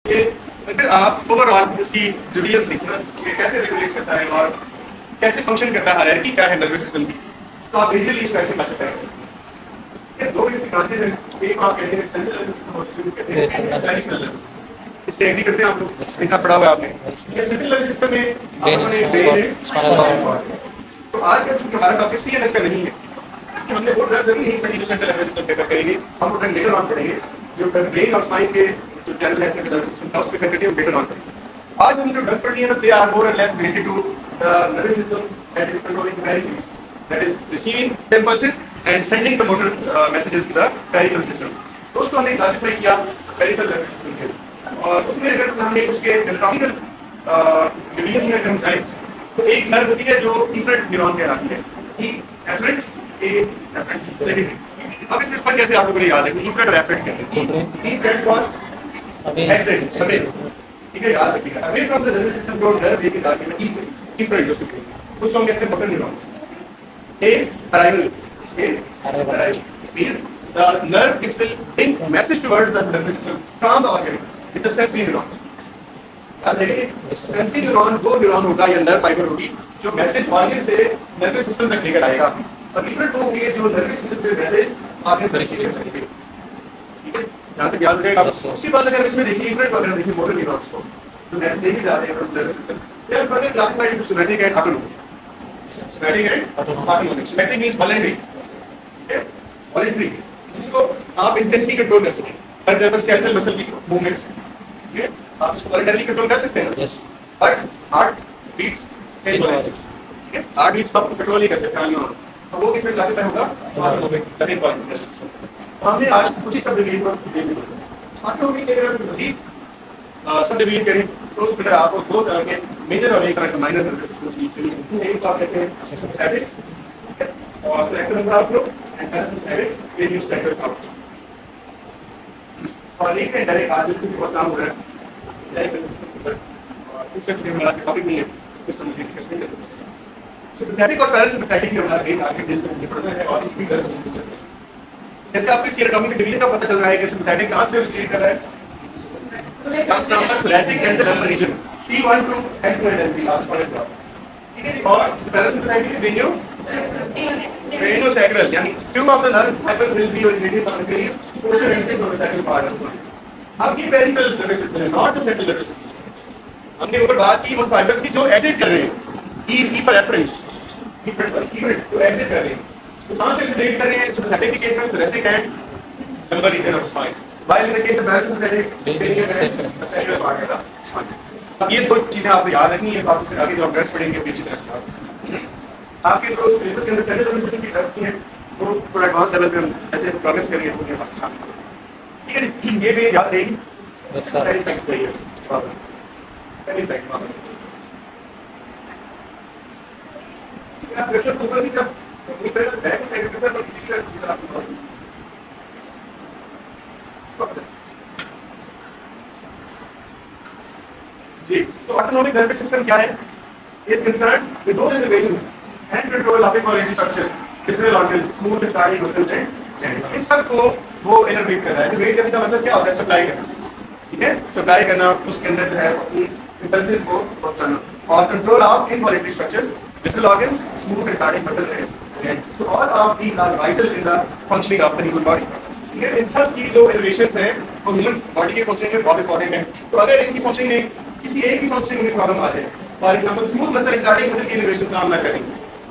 कि अगर आप ओवरऑल इसकी जो रीजंस देखिए ना, ये कैसे रेगुलेट करता है और कैसे फंक्शन करता है, हायरार्की क्या है नर्वस सिस्टम की, तो आप बेसिकली इसको ऐसे क्लासिफाई कर सकते हैं। ये दो इसकी ब्रांचेज हैं, एक आप कहते हैं सेंट्रल नर्वस सिस्टम और दूसरी कहते हैं पेरिफेरल नर्वस सिस्टम। इससे एग्री करते हैं आप लोग? इतना पढ़ा हुआ है आपने। ये सेंट्रल नर्वस सिस्टम में आप लोगों ने ब्रेन है, स्पाइनल कॉर्ड। तो आज का चूंकि हमारा टॉपिक सीएनएस का नहीं है, हमने वो ड्रग जरूर नहीं पढ़ी जो सेंट्रल नर्वस सिस्टम पे इफेक्ट करेंगे, हम वो ड्रग लेटर ऑन पढ़ेंगे जो ब्रेन और स्पाइन के जो चैनल है सेंट्रल नर्वस सिस्टम का उस पे इफेक्ट करते हैं, लेटर ऑन पढ़ेंगे। आज हम जो ड्रग पढ़ रही है ना, दे are more or less related to the nervous system that is controlling the peripherals, that is receiving impulses and sending the motor messages to the peripheral system. तो उसको हमने क्लासिफाई किया पेरिफेरल नर्वस सिस्टम के, और उसमें अगर हमने उसके एनाटॉमिकल डिवीजन में हम जाएं तो एक नर्व होती है जो इफरेंट न्यूरॉन कहलाती है, ई एफरेंट ए एफरेंट सेकेंडरी। अब इसमें फर्क कैसे आप लोगों को याद है कि इफरेंट और एफरेंट कहते हैं। ई स्टैंड्स फॉर एक्सेंट, अवे, ठीक है, याद रखिएगा। Away from the nervous system को नर्व लेके जाके ना ई से इफरेंट उसको कहते हैं, उसको हम कहते हैं motor neurons. A arrival, A arrival means the nerve which will bring message towards the nervous system from the organ with the sensory neuron। अब देखिए सेंसरी न्यूरॉन वो न्यूरॉन होगा या नर्व फाइबर होगी जो मैसेज ऑर्गन से nervous system तक लेकर आएगा, और डिफरेंट होंगे जो नर्वस सिस्टम से मैसेज ऑर्गन तक लेकर जाएंगे। ठीक है, यहां तक याद रखेगा। उसके बाद अगर इसमें देखिए डिफरेंट ऑर्गन देखिए मोटर न्यूरॉन्स को जो मैसेज लेके जा रहे हैं from nervous system, they are further classified into somatic and autonomic. Somatic and autonomic. Somatic means voluntary, ठीक है, वॉलंटरी जिसको आप इंटेंशनली कंट्रोल कर सकें। फॉर एग्जांपल स्केलेटल मसल की मूवमेंट्स, ठीक है, आप इसको वॉलंटरी कंट्रोल कर सकते हैं। Yes, but heart beats involuntary, ठीक है, हार्ट बीट्स आप कंट्रोल नहीं कर सकते ऑन योर, तो वो किसमें क्लासिफाई होगा? Autonomic, that is voluntary. हमने आज कुछ ही सब डिवीजन पर देख लिया। ऑटोनोमिक के अगर मजीद सब डिवीजन करें तो उसके अंदर आपको दो तरह के मेजर और एक तरह का माइनर नर्वस सिस्टम की डिवीजन, एक तो आप कहते हैं सिम्पैथेटिक, ठीक है, और सेक्टर नंबर आप लोग एंड पैरासिम्पैथेटिक ये न्यू सेक्टर आउट। और एक है डायरेक्ट, आज इसमें बहुत काम हो रहा है डायरेक्ट, इस सेक्शन में हमारा टॉपिक नहीं है, इसको हम डिस्कस नहीं करेंगे। सिम्पैथेटिक और पैरासिम्पैथेटिक में हमारा एक आगे डिस्कस करना है और इसकी तरह से डिस्कस करेंगे। जैसे आपको इस एनाटॉमी के डिवीजन का पता चल रहा है कि सिम्पैथेटिक कहां से रिलेट कर रहा है, comes from the thoracic and the lumbar region, T1 to N2 and N3 last one है, ठीक है जी। और पैरासिम्पैथेटिक craniosacral, यानी few of the nerve fibers will be originated from the cranium, portion entering from the sacral part of the body। अब ये peripheral nervous system है, not the central nervous system. हमने ऊपर बात की उन फाइबर्स की जो एग्जिट कर रहे हैं, ई फॉर एफरेंट, इफरेंट जो एग्जिट कर रहे हैं, तो कहां से एग्जिट कर रहे हैं? सिम्पैथेटिक के केस में thoracic and lumbar region of spine, while in the case of parasympathetic sacral part of the spine। अब ये दो चीजें आपको याद रखनी है, आप फिर आगे जो ड्रग्स पढ़ेंगे अच्छी तरह से आपके तो सिलेबस के अंदर सेंट्रल नर्वस सिस्टम की ड्रग्स हैं, वो थोड़ा एडवांस लेवल पे हम ऐसे ऐसे प्रोग्रेस करेंगे तो ये बात शामिल करेंगे, ठीक है जी। ये भी याद रहेगी। Yes sir. पहली साइड सही है, वापस पहली साइड वापस आप प्रेशर ऊपर की तरफ ऊपर बैक में प्रेशर पर किसी तरह आपको जी। तो ऑटोनोमिक नर्वस सिस्टम क्या है? Is concern with those innervations and control of equality structures, visceral organs, smooth and fried muscles and इस सब को वो इनर्वेट कर रहा है। इनर्वेट करने का मतलब क्या होता है? सप्लाई करना, ठीक है, सप्लाई करना, उसके अंदर जो है इम्पल्सेस को पहुंचाना, और control of involuntary structures, visceral organs, smooth and fried muscles and so all of these are vital in the functioning of the human body. ठीक है, इन सब की जो इनर्वेशंस हैं वो ह्यूमन बॉडी के फंक्शनिंग में बहुत इंपॉर्टेंट है। तो अगर इनकी फंक्शनिंग में किसी एक भी फंक्शन में प्रॉब्लम आ जाए, for example smooth muscle cardiac muscle की इनोवेशन काम ना करें,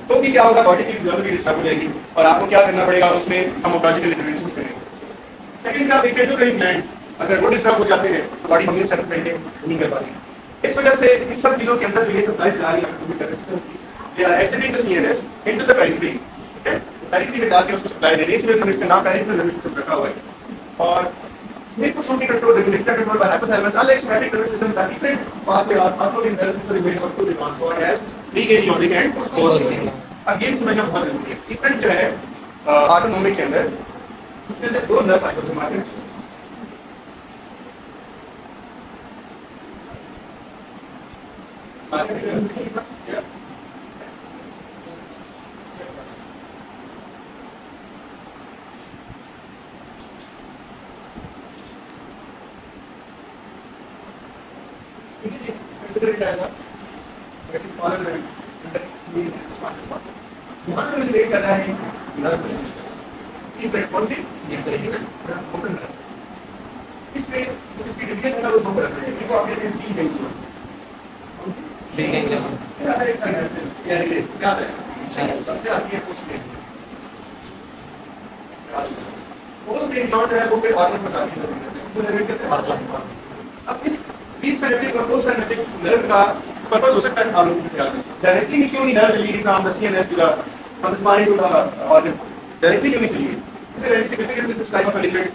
तो भी क्या होगा? बॉडी की फिजियोलॉजी डिस्टर्ब हो जाएगी और आपको क्या करना पड़ेगा? उसमें हेमोलॉजिकल इंटरवेंशन करेंगे। सेकंड क्या देखते हैं? जो ग्लैंड्स अगर वो डिस्टर्ब हो जाते हैं तो बॉडी होम्योस्टैसिस सेल्फ मेंटेन नहीं कर पाती। इस वजह से इन सब चीजों के अंदर ये सप्लाई जा रही है सिस्टम की, they are actually the CNS into the periphery, ठीक है, पेरिफेरी में जाके उसको सप्लाई दे रही है। इसी वजह से इसका नाम पेरिफेरल नर्वस सिस्टम रखा हुआ है। और ये कुछ उनकी control regulator control by hypothalamus, unlike somatic nervous system that different pathway are autonomic nervous system remain up to the transport as preganglionic and postganglionic. अब ये समझना बहुत जरूरी है। डिफरेंट जो है ऑटोनोमिक के अंदर, उसके अंदर दो नर्व फाइबर्स हमारे कंसीडर किया था यहाँ से मुझे वेट कर रहा है कौन सी ओपन इसमें जो इसकी डिवीजन है ना वो दो तरह से है वो आप कहते हैं तीन गैंग्लियन कौन सी बिग गैंग्लियन एक साइनैप्सिस या रिले क्या है सबसे आती है पोस्ट गैंग्लियन जो है वो फिर ऑर्गन में जाती है उसको रिलेट करते हैं अब इस बीच सिनेप्टिक और पोस्ट सिनेप्टिक नर्व का पर्पस हो सकता है आप लोगों को क्या डायरेक्टली क्यों नहीं nerve leading from the CNS to the from the spine to the organ directly क्यों नहीं चली is there any significance in this type of arrangement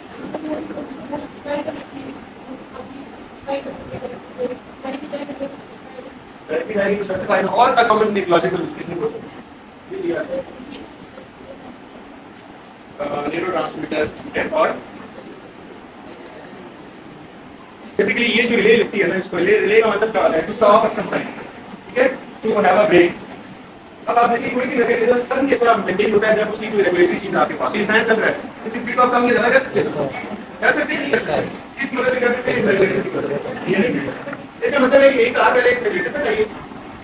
directly है कि सबसे पहले और द कॉमन लॉजिकल किसने बोल सकते न्यूरोट्रांसमीटर और बेसिकली ये जो रिले लिखती है ना इसको रिले का मतलब क्या है टू स्टॉप सम टाइम ठीक है टू हैव अ ब्रेक अब आप देखिए कोई भी मैकेनिज्म सब ये थोड़ा मेंटेन होता है जब उसकी कोई रेगुलेटरी चीज आपके पास ये फैन चल रहा है इस स्पीड को आप कम या ज्यादा कर सकते हैं कर सकते हैं यस सर इस मदद से कर सकते हैं इस रेगुलेटरी कर सकते हैं ये नहीं इसका मतलब है कि एक तार पहले इस रेगुलेटर पे चाहिए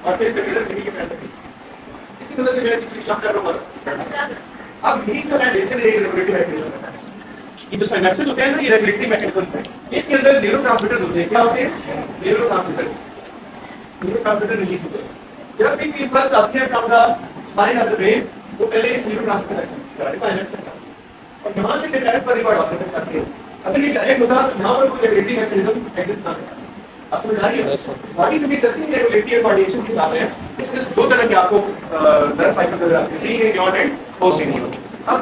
और फिर इस रेगुलेटर से के फैन तक इसकी मदद से मैं इस स्पीड कम कर लूंगा अब यही जो है नेचर एक रेगुलेटरी मैकेनिज्म है ये जो सिनेप्सेस होते हैं ना ये रेगुलेटरी मैकेनिज्म्स हैं इसके अंदर न्यूरोट्रांसमीटर्स होते हैं क्या होते हैं न्यूरोट्रांसमीटर रिलीज होते हैं जब भी इंपल्स आते हैं from the spine of the brain वो पहले इस न्यूरोट्रांसमीटर तक इस साइनस तक और यहां से डायरेक्ट पर रिकॉर्ड होते तक जाते हैं अगर ये डायरेक्ट होता तो यहां पर कोई रेगुलेटरी मैकेनिज्म एग्जिस्ट ना करता आप समझ रहे हैं बॉडी से भी चलती है रेगुलेटरी कोऑर्डिनेशन के साथ है इसमें दो तरह के आपको नर्व फाइबर नजर आते हैं pre neuron and post neuron अब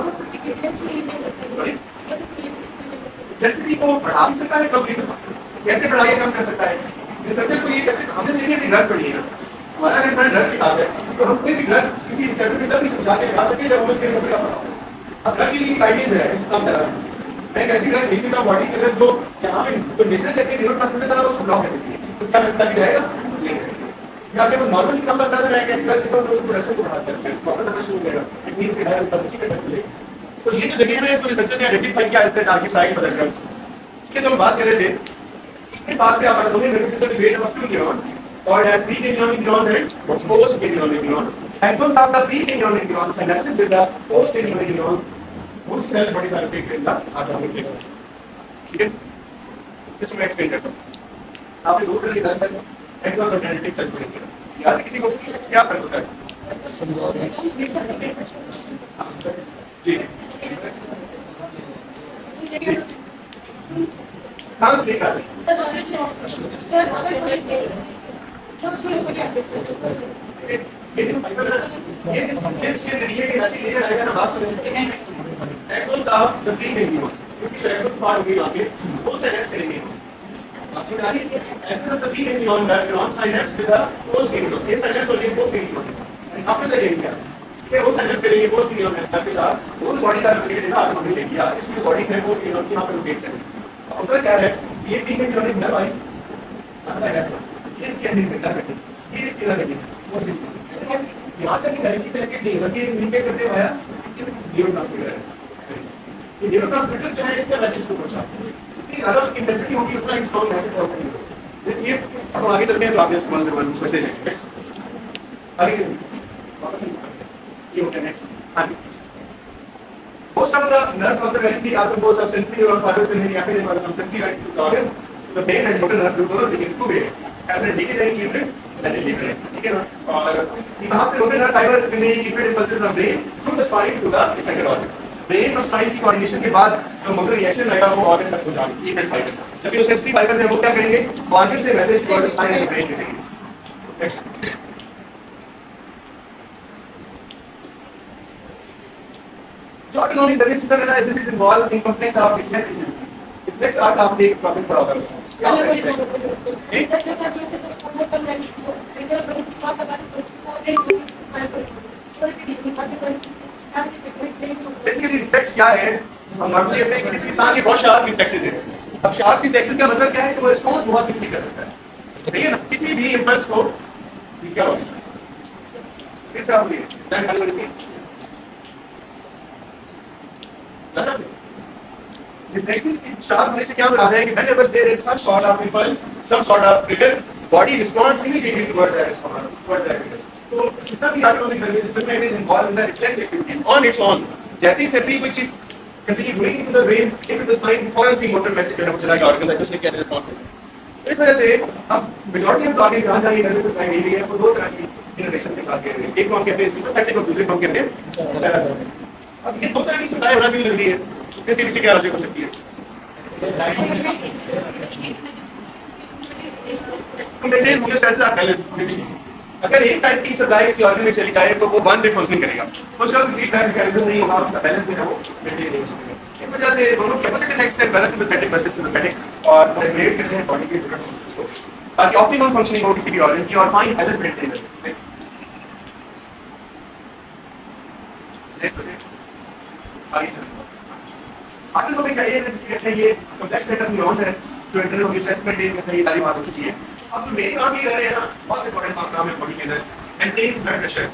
डेंसिटी को बढ़ा भी सकता है कम भी कर सकता है कैसे बढ़ाया कम कर सकता है रिसर्चर को ये कैसे हमने देखिए ड्रग्स पढ़ी है हमारा कंसर्न ड्रग के साथ है तो हम कोई भी ड्रग किसी रिसर्चर के तक नहीं जाके ला सके जब हम उसके रिसर्च का पता अब ड्रग की गाइडेंस है इसको कम ज्यादा मैं एक ऐसी ड्रग लेती हूँ बॉडी के अंदर जो यहाँ पे जो नेशनल लेवल के न्यूरोट्रांसमीटर था उसको ब्लॉक कर देती है तो क्या मसला भी जाएगा या जब नॉर्मली कम करता है मैं एक ऐसी ड्रग लेता हूँ तो उसको प्रोडक्शन को बढ़ाता है नॉर्मल करना शुरू करेगा इट मींस कि डायरेक्ट परसिस्टेंट करता है तो ये जो जगह है इसको रिसर्चर्स ने आइडेंटिफाई किया है target site for the drugs ठीक है जो हम बात कर रहे थे इसके बाद से आप domain nervous system divide up to neurons called as pre-ganglionic neurons and post-ganglionic neurons. Axons are the pre-ganglionic neurons, synapses with the post-ganglionic neurons. Whose cell bodies are located in the autonomic neuron. ठीक है? इसको मैं explain करता हूँ. आपने दो तरह के नर्व सेल, एक्सॉन और डेंड्रिटिक सेल पढ़ेंगे. याद है किसी को क्या फर्क होता है? जी. हाँ सही बात ये जिस के जरिए के मैसेज लिया जाएगा ना बात सुनिए एक्सोन का जब भी देंगे इसकी जो एक्सोन पार्ट होगी वहाँ पे वो सिनेप्स करेंगे एक्सोन जब भी देंगे on that synapse with the post ganglion ये सिनेप्स होगी post ganglion after the ganglion ये वो सिनेप्स करेंगे पोस्ट गैंग्लियन के साथ वो bodies are located in the autonomic area इसकी बॉडीज है पोस्ट गैंग्लियन की यहाँ पे लोकेट है अब क्या है ये भी गैंग्लियन नर्व आई सिनेप्स इसके अंदर से करके ये इसके अंदर करके यहाँ से भी डायरेक्टली कनेक्टेड नहीं बल्कि कम्युनिकेट करते हुए न्यूरोट्रांसमीटर है ये न्यूरोट्रांसमीटर जो है इसका मैसेज को पहुंचाते हैं जितनी ज्यादा उसकी इंटेंसिटी होगी उतना स्ट्रांग मैसेज पहुंचेगा देखिए अब आगे चलते हैं तो आप इसको बंद करवा समझते जाएंगे आगे चलिए वापस ये हो गया नेक्स्ट आगे most of the nerve of the periphery are composed of sensory neuron fibers and capillary nerves from sensory line to the organ the brain and motor nerve दोनों दिखे two way capillary leakage and leakage ऐसे leakage ठीक है ना और यहाँ से motor nerve fibre में leakage impulses from brain through the spine to the effected organ brain और स्पाइन की कोऑर्डिनेशन के बाद जो मोटर रिएक्शन आएगा वो ऑर्गन तक पहुंचाएगी ये फाइबर जबकि जो सेंसरी फाइबर्स हैं वो क्या करेंगे ऑर्गन से message toward spine and brain भेजेंगे जो ऑटोनॉमिक नर्वस सिस्टम है this is involve in complex of reflex art आप एक प्रॉब्लम पर होगा बेसिकली रिफ्लेक्स क्या है हम नॉर्मली कहते हैं कि किसी इंसान के बहुत शार्प रिफ्लेक्सेस हैं अब शार्प रिफ्लेक्सेस का मतलब क्या है कि वो रिस्पांस बहुत क्विकली कर सकता है ठीक है ना किसी भी इंपल्स को क्या होगा किस तरह होगी दैट वाली reflexes की शार्प होने से क्या हो रहा है कि whenever there is some sort of impulse some sort of trigger body responds immediately towards that response, towards that trigger. तो जितना भी autonomic nervous system है, it is involved in the reflex activities on its own. जैसे ही sensory कोई चीज consider going into the brain, into the spine, फौरन से motor message जो है वो चला गया organ तक, उसने कैसे response किया. तो इस वजह से अब majority of target जहाँ जहाँ ये nervous supply गई है, वो दो तरह की innervations के साथ गए हैं. एक को हम कहते हैं sympathetic और दूसरे को हम कहते हैं parasympathetic. अब ये दो तरह की supply होना भी लग रही है. इसके पीछे क्या लॉजिक हो सकती है? Maintain homeostasis balance basically. अगर एक टाइप की सप्लाई किसी ऑर्गन में चली जाए तो वो वन वे फंक्शनिंग करेगा. तो जब फीडबैक मैकेनिज्म नहीं होगा, उसका बैलेंस जो है वो मेंटेन नहीं हो सकेगा. इस वजह से दोनों कैपेसिटी इफेक्ट्स हैं, पैरासिम्पैथेटिक वर्सेस सिम्पैथेटिक, और रेगुलेट करते हैं बॉडी के डिफरेंट फंक्शंस को ताकि ऑप्टिमम फंक्शनिंग हो किसी भी ऑर्गन की और फाइन बैलेंस मेंटेन रहे. आगे क्या ये कहते हैं, ये कॉम्प्लेक्स सेट ऑफ न्यूरॉन्स है जो इंटरनल होमोस्टैसिस मेंटेन करते हैं. ये सारी बात हो चुकी है. अब जो मेन काम ये कर रहे हैं ना, बहुत इंपॉर्टेंट काम है बॉडी के अंदर, मेंटेन ब्लड प्रेशर.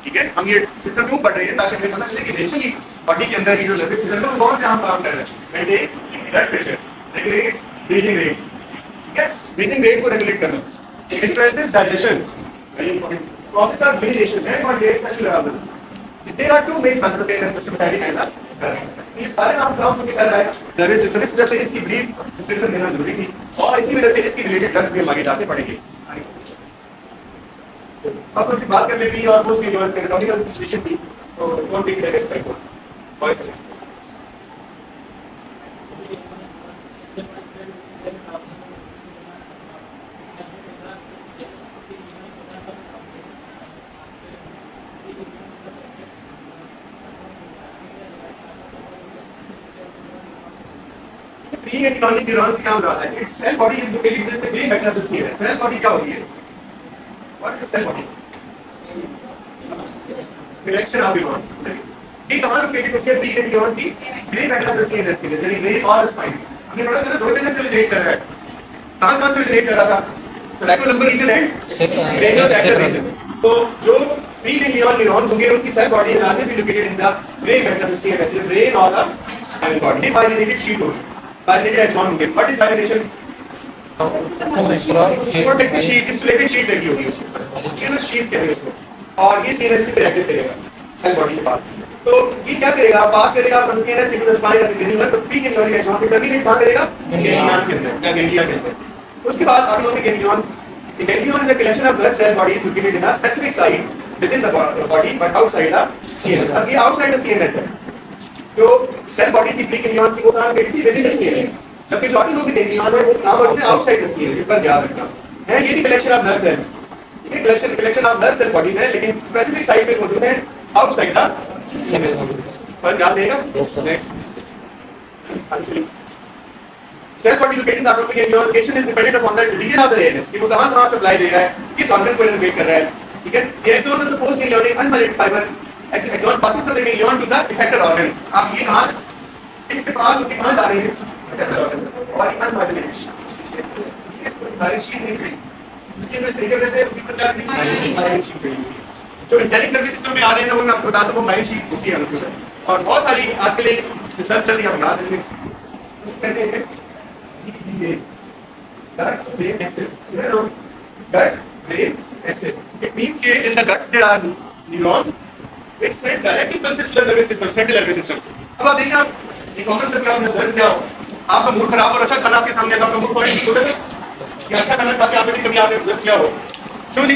ठीक है, हम ये सिस्टम क्यों पढ़ रहे हैं ताकि हमें पता चले कि नेचुरली बॉडी के अंदर ये जो नर्वस सिस्टम है वो कौन से हम काम कर रहे हैं. Maintains blood pressure, regulates breathing rates. ठीक है, ब्रीथिंग रेट को रेगुलेट करना, influences digestion, very important. Process of variation है और ये sexual arousal. There are two main parts of sympathetic and ये सारे काम जो कर रहा है नर्वस सिस्टम. इस वजह से इसकी ब्रीफ डिस्क्रिप्शन देना जरूरी थी और इसी वजह से इसकी रिलेटेड ड्रग्स भी हम आगे जाके पढ़ेंगे. अब कुछ बात कर लेते हैं और पोस्ट यूनिवर्स के एनाटॉमिकल पोजीशन की. तो कौन देख रहे हैं इस टाइप को और being a chronic neuron से काम रहा है. Its cell body is located in the gray matter of the CNS. Cell body क्या होती है? What is cell body? Collection of neurons. ये कहाँ located होती है? Being a neuron की gray matter of the CNS के लिए, यानी gray और spine. हमने पढ़ा था ना, दो जगह से रिलेट कर रहा है. कहाँ से रिलेट कर रहा था? तो reticular region and cranial sacral region. तो जो being a neurons होंगे उनकी cell body will always be located in the gray matter of the CNS, the brain और the spinal cord. ये myelinated sheet होगी. Myelinated axon होंगे. What is myelination? Protective sheet, insulated sheet लगी होगी उसके ऊपर, सीनस शीट कहते हैं उसको. और ये सीनस से एग्जिट करेगा सेल बॉडी के बाद. तो ये क्या करेगा? पास करेगा from sinus into the spine and granular. तो प्री गैंग्लियन एक्शन को टर्मिनेट कहां करेगा? गैंग्लियन के अंदर या गैंग्लिया के अंदर. उसके बाद autonomic ganglion. Ganglion is a collection of blood cell bodies located in a specific site within the body but outside the CNS. अब ये आउटसाइड द सीनस है. जो सेल बॉडी थी प्री गैंग्लियन की वो कहां लोकेटेड थी? Within the CNS. जबकि जो ऑटोनोमिक गैंग्लियन है वो कहां होते हैं? Outside the CNS. ये पर याद रखना है. ये भी कलेक्शन ऑफ ब्लड सेल्स, ये collection of blood cell bodies है लेकिन स्पेसिफिक साइट पे मौजूद है आउटसाइड द सीनस. पर याद रहेगा. Next, cell body located in the autonomic ganglion location is dependent upon the region of the ANS कि वो कहां सप्लाई दे रहा है, किस ऑर्गन को इनर्वेट कर रहा है. ठीक है, ये axon of the post ganglion unmyelinated fibre axon passes from the ganglion to the effector organ. आप ये कहां इसके पास होके कहां जा रहे हैं? और अनमाइलेटेड सारी शीट नहीं खड़ी उसके अंदर से निकल रहे थे ऊपर क्या माइलिन शीट खड़ी. जो इंटेलिजेंट नर्वस सिस्टम में आ रहे हैं वो मैं आपको बता दूं वो माइलिन शीट होती है उनके. और बहुत सारी आजकल एक रिसर्च चल रही है, आप याद रखें, उसको कहते हैं ये gut brain axis. Gut brain axis. It means कि in the gut there are neurons which send direct impulses to the nervous system, central nervous system. अब आप देखिए, आप एक कॉमन तक आप रिजल्ट क्या हो, आपका मूड खराब और अच्छा खाना आपके सामने है, आपका मूड पॉइंट हो गया कि अच्छा खाना खा के आप ऐसे कभी आपने रिजल्ट क्या हो. क्यों जी?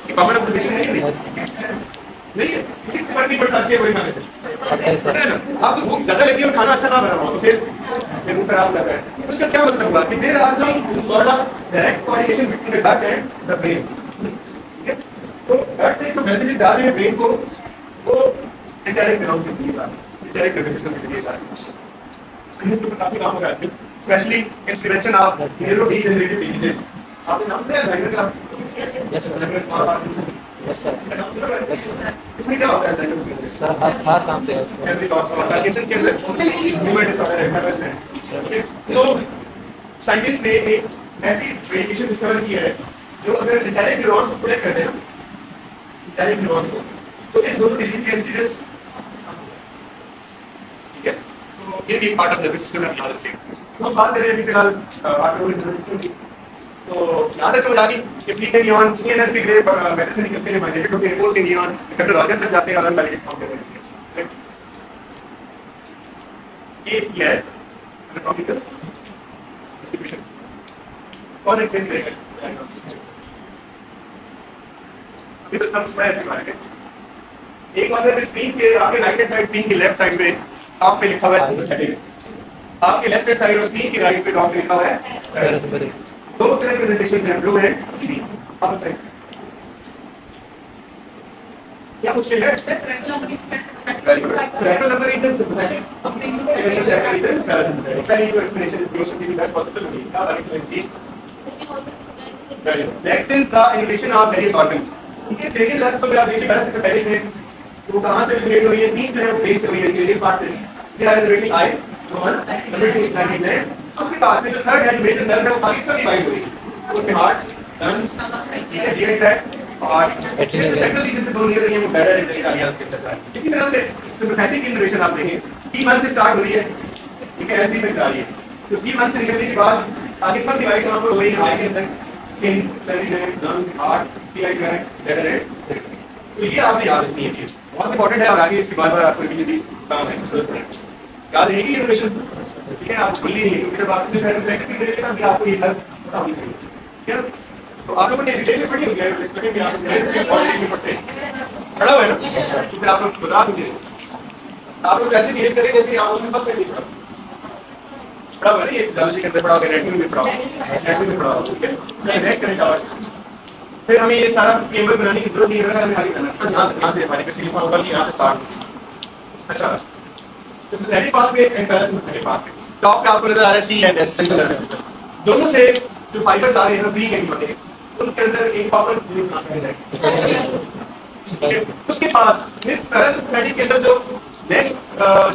ये कॉमन ऑब्जर्वेशन है कि नहीं है? किसी को फर्क नहीं पड़ता अच्छे बुरे खाने से. आपको भूख ज्यादा लगी और खाना अच्छा ना बना हो तो फिर मूड खराब लग रहा है. उसका क्या मतलब हुआ कि there are some sort of direct coordination between the gut and the brain. ठीक है, तो गट से जो मैसेजेस जा रहे हैं ब्रेन को वो इंटरैक्ट न्यूरॉन के जरिए जा रहे हैं, इंटरैक्ट नर्वस सिस्टम के जरिए जा रहे हैं. इसमें काफी काम हो रहा है specially in prevention of neurodegenerative diseases. आपने नाम सुना है अल्जाइमर का? Yes sir. Yes sir. इसमें क्या होता है अल्जाइमर में? सर हाथ कांपते हैं. मेमोरी लॉस और पार्किंसन के अंदर मूवमेंट डिसऑर्डर है. तो साइंटिस्ट ने एक ऐसी मेडिकेशन डिस्कवर की है जो अगर इंटरैक्ट न्यूरॉन्स को प्रोटेक्ट करते हैं, इंटरैक्ट न्यूरॉन्स को, तो इन दोनों डिजीज के इंसिडेंस. ठीक है, तो ये भी पार्ट ऑफ नर्वस सिस्टम में याद रखें. तो हम बात करें अभी फिलहाल ऑटोनोमिक नर्वस सिस्टम की. तो यहाँ तक समझ आ गई कि फ्री के नियॉन सीएनएस के ग्रे मेडिसिन निकलते हैं बायोनेटिक होते हैं पोस्ट के नियॉन रिसेप्टर ऑर्गन तक जाते हैं और अनवैलिडेटेड फॉर्म में रहते हैं। ये इसकी है एनाटॉमिकल डिस्ट्रीब्यूशन। कौन एक्सप्लेन करेगा? अभी तो हम थोड़ा ऐसे मारेंगे। एक और है स्क्रीन के आपके राइट हैंड साइड स्क्रीन के लेफ्ट साइड में टॉप पे लिखा हुआ है सिंपैथेटिक, आपके लेफ्ट हैंड साइड और स्क्रीन के राइट पे टॉप पे लिखा हुआ है पैरासिम्पैथेटिक। दो तरह के प्रेजेंटेशन हैं, ब्लू है ग्रीन। आप बताइए क्या मुश्किल है? Triangle number is sympathetic, parasympathetic. पहली जो explanation is close to the best possible होगी। क्या बात एक्सप्लेन की? Next is the indication of various organs. ठीक है, ट्रेनिंग लैब्स को आप देखिए पैरासिम्पैथेटिक में वो कहां से रिलेट हुई है? तीन जो है ब्रेन से हुई है, क्रेनियल पार्ट से। क्या है relating I one, number 2 is like उसके बाद में जो थर्ड है मेजर नर्व है वो बाकी सब डिवाइड हुई है। उसके हार्ट, लंग्स, ठीक है, जीआई ट्रैक्ट और सेंट्रल रीजन से दोनों निकल रही है वो बैडर एरियाज के अंदर। इसी तरह से सिम्पैथेटिक इनर्वेशन आप देखें T1 से स्टार्ट हो रही है, ठीक है, L3 तक जा रही है। तो T1 से निकलने के बाद आगे सब डिवाइड वहां पर वही आई के अंदर स्किन, सेरिनेट, lungs, heart, GI tract, bladder area. तो ये आपने याद रखनी है चीज, बहुत इंपॉर्टेंट है और आगे इसके बार-बार आपको रिवीजन काम है जरूरत है। याद रहेगी इनोवेशन, इसके आप भूलिए नहीं क्योंकि जब आप फिर प्रैक्टिस करेंगे ना फिर आपको ये बात पता होनी चाहिए। ठीक है, तो आप लोगों ने डिटेल में पढ़ी होगी इस तरह की आप साइंस ऑलरेडी में पढ़ते हैं, पढ़ा हुआ है ना? तो फिर आप लोग बता दीजिए आप लोग कैसे बिहेव करें जैसे आप लोगों ने फर्स्ट में पढ़ा हुआ है। ये फिजियोलॉजी के अंदर पढ़ा होगा, एनाटॉमी में पढ़ा होगा, एनाटॉमी में पढ़ा होगा। ठीक है, नेक्स्ट करें शाबाश। फिर हमें ये सारा टेबल बनाने की जरूरत नहीं है, हमें आगे करना बस यहाँ से हमारी बेसिकली फॉर्म वाली यहाँ से स्टार्ट। अच्छा, sympathetic pathway and parasympathetic pathway. Top पे आपको नजर आ रहा है C and S, central nervous system. दोनों से जो फाइबर्स आ रहे हैं फ्री के बने उनके अंदर एक कॉमन न्यूरल ट्रांसमीटर है। उसके बाद इस पैरासिम्पैथेटिक के अंदर जो नेक्स्ट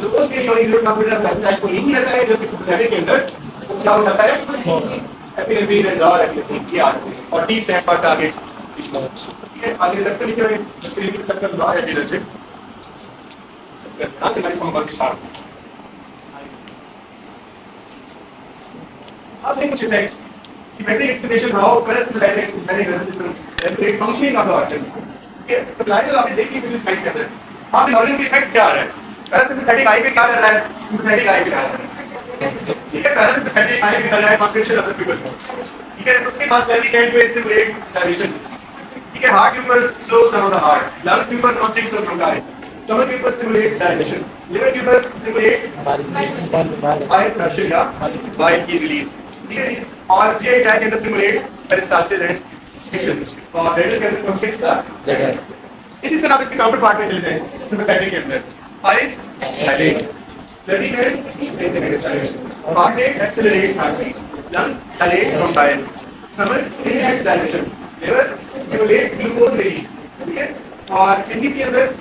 जो उसके न्यूरल ट्रांसमीटर पैरासिम्पैथेटिक को नहीं रहता है, जबकि सिम्पैथेटिक के अंदर क्या हो जाता है? एपिनेफ्रिन एंड नॉरएपिनेफ्रिन ये आते हैं और T stands for target research. ठीक है, आगे रिसेप्टर लिखे हुए हैं, सिर्फ रिसेप्टर नॉरएपिनेफ्रिन से हमारी फॉर्म वर्क स्टार्ट। अब देखो कुछ effects symmetric explanation how parasympathetic explanation nervous system and functioning of the organs. ये सप्लाई जो आपने देखी बिल्कुल स्लाइड के अंदर आपने नॉलेज का इफेक्ट क्या आ रहा है? पैरासिम्पैथेटिक आई पे क्या कर रहा है? सिम्पैथेटिक आई पे क्या कर रहा है? ठीक है, पैरासिम्पैथेटिक आई पे कर रहा है कॉन्स्ट्रिक्शन ऑफ द पीपल। ठीक है, उसके बाद self can to stimulate salivation. ठीक है, heart tumour slows down the heart, lungs tumour constricts the bronchi, stomach tube stimulates dilation, liver tube stimulates bile production या bile की release। ठीक है, और GI tract के अंदर stimulates peristalsis and secretions और renal के अंदर constricts the bladder। इसी तरह आप इसके काउंटर पार्ट में चले जाएं सिम्पैथेटिक के अंदर eyes dilate, bloody glands increase dilation, heart rate accelerates heartbeat, lungs dilates bronchitis, stomach increases dilation, liver stimulates glucose release। ठीक है, और किडनी के अंदर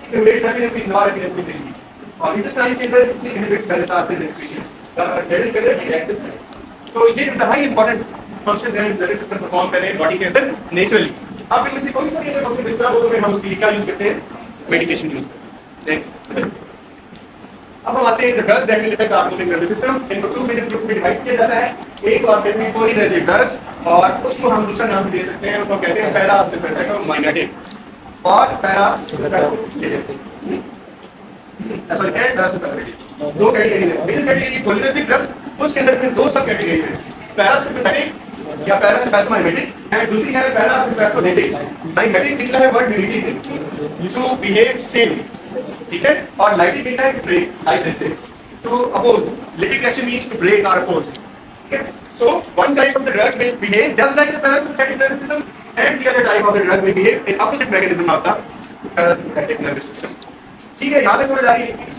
stimulates epinephrine norepinephrine release और intestine के अंदर inhibits peristalsis and excretion, renal के अंदर relaxes। तो ये इंतहाई इंपॉर्टेंट फंक्शंस हैं नर्वस सिस्टम परफॉर्म कर रहे हैं बॉडी के अंदर नेचुरली। अब इनमें से कोई सा भी अगर फंक्शन डिस्टर्ब हो तो फिर हम उसके लिए क्या यूज करते हैं? मेडिकेशन यूज करते हैं। नेक्स्ट, अब हम आते हैं the drugs that will affect our nervous system. इनको टू मेजर ग्रुप्स में डिवाइड किया जाता है। एक को आप कहते हैं कोलिनर्जिक ड्रग्स और उसको हम दूसरा नाम दे सकते हैं, उसको कहते हैं पैरासिम्पैथेटिक और माइमेटिक और पैरासिम्पैथेटिक। सॉरी, पैरासिम्पैथेटिक दो कैटेगरी है। मेजर कैटेगरी कोलिनर्जिक ड्रग्स, उसके अंदर फिर दो सब कैटेगरीज हैं, पैरासिम्पैथेटिक या पैरासिम्पैथोमाइमेटिक एंड दूसरी है पैरासिम्पैथोलिटिक। माइमेटिक निकला है वर्ड मिमिटी से, टू बिहेव सेम। ठीक है, और लाइटिक निकला है टू ब्रेक आइसेसिस, to oppose. Lytic action means to break और अपोज। ठीक है, so one type of the drug will behave just like the parasympathetic nervous system and the other type of the drug will behave in opposite mechanism of the parasympathetic nervous system. ठीक है, यहां तक समझ आ रही है।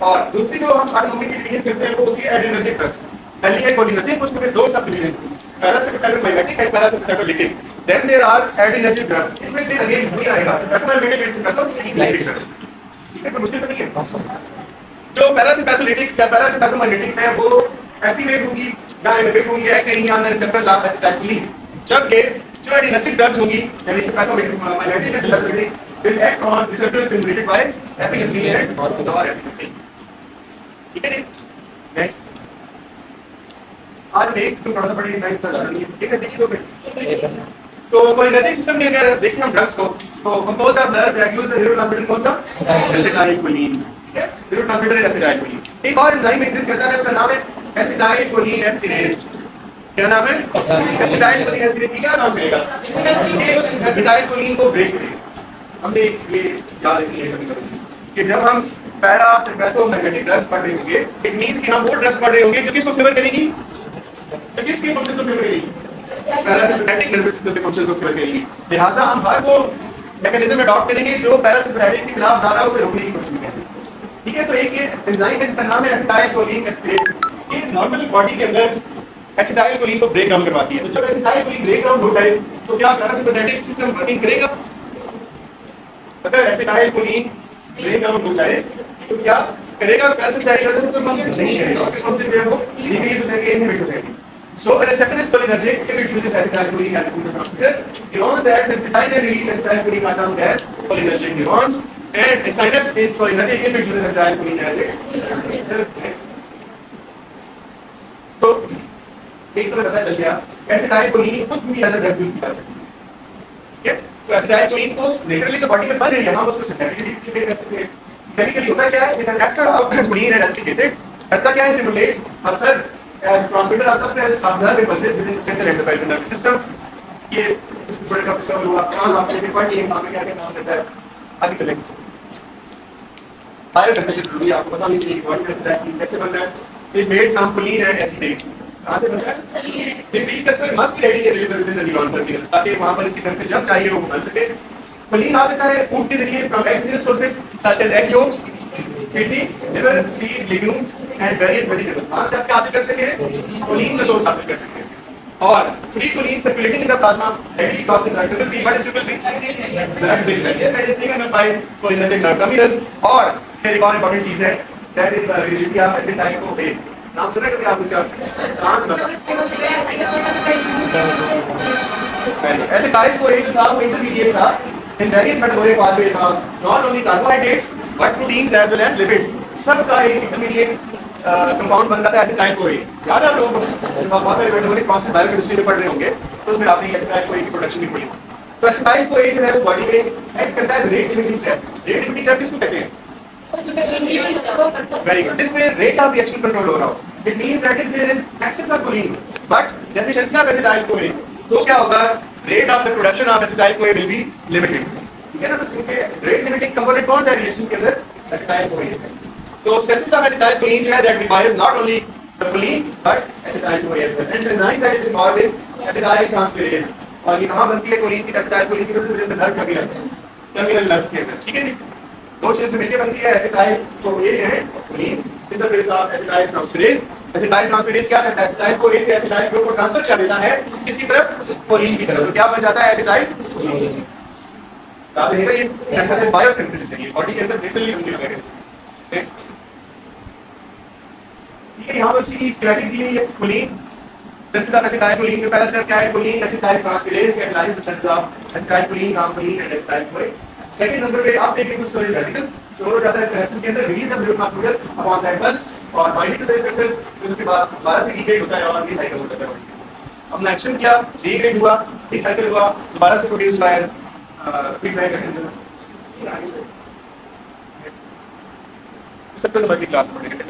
और दूसरी जो हम सारे मूवमेंट की डिवीजन करते हैं वो होती है एड्रेनर्जिक ड्रग्स। पहली है कोलिनर्जिक, उसमें फिर दो subdivision, parasympathomimetic and parasympatholytic. Then there are adrenergic drugs, इसमें से अगेन वही आएगा सिम्पैथोमाइमेटिक एंड सिम्पैथोलिटिक ड्रग्स। ठीक है, तो मुश्किल तो नहीं है। जो पैरासिम्पैथोलिटिक्स या पैरासिम्पैथोमाइमेटिक्स है वो एक्टिवेट होंगी या इनहिबिट होंगी एक्ट करेंगी ऑन द रिसेप्टर लाभ एसिटाइलिन, जबकि जो एड्रेनर्जिक ड्रग्स होंगी यानी sympathomimetic and parasympatholytic will act on receptors stimulated by epinephrine and norepinephrine। ठीक है, नेक्स्ट आज बेस सिस्टम थोड़ा सा बड़ी टाइम तक ज्यादा नहीं है, ठीक है, देखिए तो कोलिनर्जिक सिस्टम के अगर देखें हम ड्रग्स को तो compose of blood that use the neurotransmitter कौन सा एसिटाइलकोलिन, ठीक है, न्यूरोट्रांसमीटर इज एसिटाइलकोलिन। एक और एंजाइम एग्जिस्ट करता है उसका नाम है एसिटाइलकोलिन एस्टिरेज। क्या नाम है? एसिटाइलकोलिन एस्टिरेज। क्या नाम चलेगा? ये उस एसिटाइलकोलिन को ब्रेक करेगा। हमने ये याद रखनी है कभी कि जब हम पैरासिम्पैथोमैग्नेटिक ड्रग्स पढ़ रहे होंगे इट मींस कि हम वो ड्रग्स पढ़ रहे होंगे जो किसको फेवर करेगी, तो किसकी फंक्शन को फेवर करेगी, पैरासिम्पैथेटिक नर्वस सिस्टम के फंक्शंस को फेवर करेगी। लिहाजा हम हर वो मैकेनिज्म अडॉप्ट करेंगे जो पैरासिम्पैथेटिक के खिलाफ जा रहा है उसे रोकने की कोशिश करेंगे, ठीक है। तो एक ये एंजाइम है जिसका नाम है एसिटाइलकोलिन एस्टिरेज। ये नॉर्मल बॉडी के अंदर एसिटाइलकोलिन को ब्रेक डाउन करवाती है। तो जब एसिटाइलकोलिन ब्रेक डाउन होता है तो क्या पैरासिम्पैथेटिक सिस्टम वर्किंग करेगा? अगर एसिटाइलकोलिन ब्रेक डाउन हो जाए तो क्या करेगा? पैरासिम्पैथेटिक सिस्टम फंक्शन नहीं करेगा, उसके फंक्शन जो है वो डिक्रीज हो जाएंगे, इनहिबिट हो जाएंगे। So a receptor is cholinergic if it uses acetylcholine as a neurotransmitter. Neurons that synthesize and release acetylcholine are termed as cholinergic neurons, and a synapse is cholinergic if it uses acetylcholine as its next. तो एक तो पता चल गया acetylcholine खुद भी as a drug use कर सकते हैं, ठीक है। तो एसिटाइलकोलिन को नेचुरली तो बॉडी में बन रही है, हम उसको सिंथेटिकली भी कर सकते हैं। केमिकली होता क्या है? Is an ester of choline and acetic acid. करता क्या है? सिमुलेट्स असर as transmitter of substance of nerve impulses within the central endocrine nervous system। ये इसको थोड़ा सा सब लोग काम आप कैसे पढ़ लिए, काम में क्या क्या काम करता है, आगे चलेंगे। बायोसिंथेसिस जरूरी है, आपको पता नहीं कि बॉडी कैसे बनता है। Is made from Colin and acetate. कहां से बनता है? ये precursor must be readily available with in the neuron terminal, ताकि वहां पर इसकी सिंथेसिस जब चाहिए वो बन सके। कोलिन आ सकता है फूड के जरिए फ्रॉम एक्सियस sources such as egg yolks, kidney, liver, seeds, legumes and various vegetables। वहाँ से आप क्या हासिल कर सकते हैं? कोलिन का सोर्स हासिल कर सकते हैं। और free choline circulating in the plasma readily crosses the triple B, what is triple B? blood-brain barrier that is taken up by cholinergic nerve terminals। और फिर एक और इम्पोर्टेंट चीज है that is the availability of acetyl-CoA। नाम सुना है कभी आप इसका? सांस मतलब acetyl-CoA जो था वो इंटरमीडिएट था in various metabolic pathways of not only carbohydrates but proteins as well as lipids। सबका एक इंटरमीडिएट कंपाउंड बन रहा था एसिटाइल-CoA। याद है आप लोगों को? जब आप बहुत सारे मेटाबॉलिक प्रोसेस बायोकेमिस्ट्री में पढ़ रहे होंगे तो उसमें आपने एसिटाइल-CoA की प्रोडक्शन भी पढ़ी। तो एसिटाइल-CoA जो है वो बॉडी में एक्ट करता है rate limiting step. Rate limiting step किसको कहते हैं? Very good. जिसमें रेट ऑफ रिएक्शन कंट्रोल हो रहा हो। It means that if there is excess of choline but deficiency of acetyl CoA तो क्या होगा? Rate of the production of acetyl CoA will be limited, ठीक है ना। तो क्योंकि रेट लिमिटिंग कंपोनेंट कौन सा है रिएक्शन के अंदर? एसिटाइल-CoA। तो सिंथेसिस ऑफ एसिटाइल-कोलिन जो है that requires not only the choline but acetyl CoA as well. And the enzyme that is involved is acetyl transferase. और ये कहां बनती है कोलिन की? एसिटाइल-कोलिन की सबसे ज्यादा नर्व टर्मिनल नर्व्स के अंदर, ठीक है जी। दो चीजें मिलकर बनती है acetyl CoA and choline in the place of acetyl transferase. Acetyl transferase क्या करता है? एसिटाइल-CoA से एसिटाइल-CoA को ट्रांसफर कर देता है किसी तरफ? कोलिन की तरफ। तो क्या बन जाता है? एसिटाइल-कोलिन। याद रहेगा ये सिंथेसिस बायोसिंथेसिस है, ये बॉडी के अंदर नेचुरली बनती है। नेक्स्ट, ठीक है, यहां पर इसकी स्कीमेटिक दी हुई है। कोलिन सिंथेसिस ऑफ एसिटाइल-कोलिन में पहला स्टेप क्या है? Choline acetyl transferase catalyse the synthesis of acetylcholine, from choline and acetyl CoA. Second number पे आप देखिए कुछ स्टोरेज वेसिकल्स स्टोर हो जाता है सिनेप्स के अंदर, release of neurotransmitter upon the impulse और बाइंडिंग टू द रिसेप्टर्स। उसके बाद दोबारा से डिग्रेड होता है और रीसाइकिल हो जाता है। अपना एक्शन किया, डिग्रेड हुआ, रीसाइकिल हुआ, दोबारा से प्रोड्यूस हुआ एज फीडबैक मैकेनिज्म। रिसेप्टर्स हमारी क्लास में पढ़ेंगे।